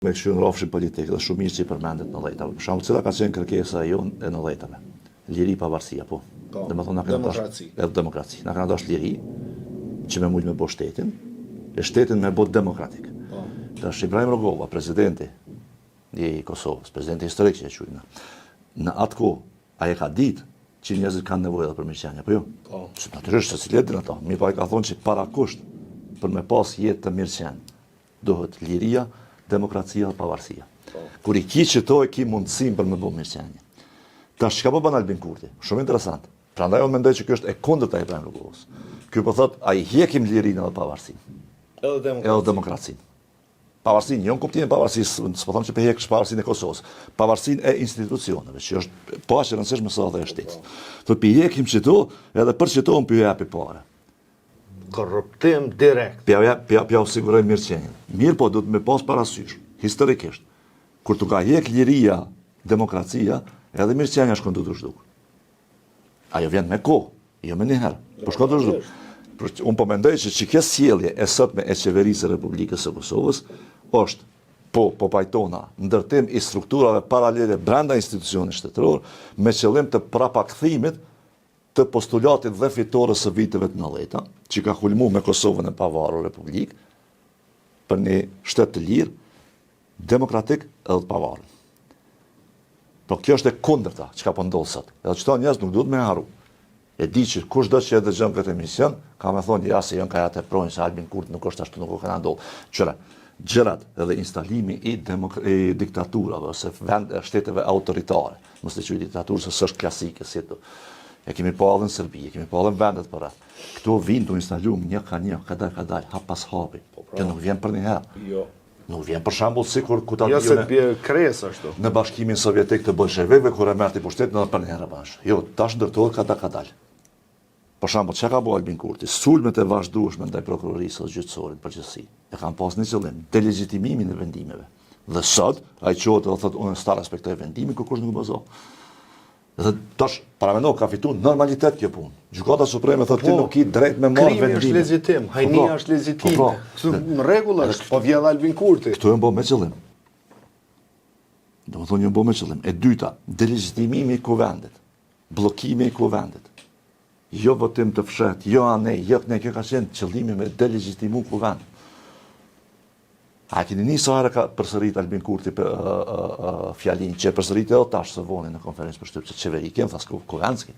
Me kështu në rrafshin politik dhe shumë mirë që i përmendet në dhejtave. Për shembull, cila ka qenë kërkesa jonë e në dhejtave? Liri, pavarësia, po. Demokraci. Demokraci. Na kanë dashur liri që me mujtë me bo shtetin, e shtetin me bo demokratik. Tash Ibrahim Rogova, presidenti i Kosovës, presidenti historik që e quajmë. Në atë kohë, ai ka ditë që njerëzit kanë nevojë edhe për mirëqenie, po jo? Po. Natyrisht se cilët din ata. Mirë, ai ka thonë që para kusht për me pas jetë të mirëqen dohet liria, demokracia dhe pavarësia. Kur i ki që to e ki mundësim për me bo mirëqenje. Tash çka po bën Albin Kurti? Shumë interesant. Prandaj unë mendoj që kjo është e kundërta e Ibrahim Rogovës. Ky po thotë ai hekim lirinë dhe pavarësinë. Edhe demokracinë. Pavarësinë, jo në kuptimin e pavarësisë, s'po them që pe hekësh pavarësinë e Kosovës, pavarësinë e institucioneve, që është po aq e rëndësishme sa edhe e shtetit. Thotë pe hekim çdo, edhe për çdo on pyet japi parë. Korruptim direkt. Pja siguroj mirëqenjen. Mirë po, do të me pas parasysh, historikisht, kur të ka hek liria, demokracia, edhe mirëqenja shkon të zhduk. Ajo vjen me kohë, jo me njëherë, po shkon të zhduk. Unë po mendoj që kjo sjellje e sotme e qeverisë e Republikës së Kosovës është, po pajtona, ndërtim i strukturave paralele brenda institucionit shtetëror me qëllim të prapakthimit të postulatit dhe fitores së viteve të 90-ta, që ka hulmu me Kosovën e pavarur Republikë, për një shtet të lirë, demokratik edhe të pavarur. Po kjo është e kundërta që ka po ndodhë sot. Edhe qëta njerëz nuk duhet me haru. E di që kush do që e dëgjëm këtë emision, ka me thonë, ja se jënë ka ja të projnë, se Albin Kurti nuk është ashtu, nuk ka ndodhë. Qëra, gjërat edhe instalimi i diktaturave, ose shteteve autoritare, mos të quaj diktaturë, se është klasike, si të. E kemi pa edhe në Serbi, e kemi pa edhe në vendet për rreth. Këto vinë të instalum një ka një, kadal, hap pas hapi. Kjo nuk vjen për një herë. Jo. Nuk vjen për shembull sikur ku ta jo se të bje kres ashtu. Në bashkimin sovjetik të bolshevikëve kur e merrti pushtetin edhe për një herë bashkë. Jo, tash ndërtohet kadal. Për shembull, çka ka bëu Albin Kurti? Sulmet e vazhdueshme ndaj prokurorisë së gjyqësorit përgjithësi. E kanë pas një qëllim, delegjitimimin e vendimeve. Dhe sot ai çohet dhe thotë unë sta respektoj vendimin kur kush nuk bazo. Dhe tash para mendon ka fituar normalitet kjo punë. Gjykata Supreme thotë ti nuk ke drejt me marrë vendim. Krimi është legjitim, hajnia është legjitime. Kështu në rregull është, po vjedh Albin Kurti. Këto janë bë me qëllim. Domethënë janë bë me qëllim. E dyta, delegjitimimi i kuvendit, bllokimi i kuvendit. Jo votim të fshet, jo anej, jo ne, kjo ka qenë qëllimi me delegjitimu kuvend. A keni një sa herë ka përsërit Albin Kurti fjalin që përsërit edhe tash së voni në konferencë për shtypje qeveri, kem thas Kuvenski.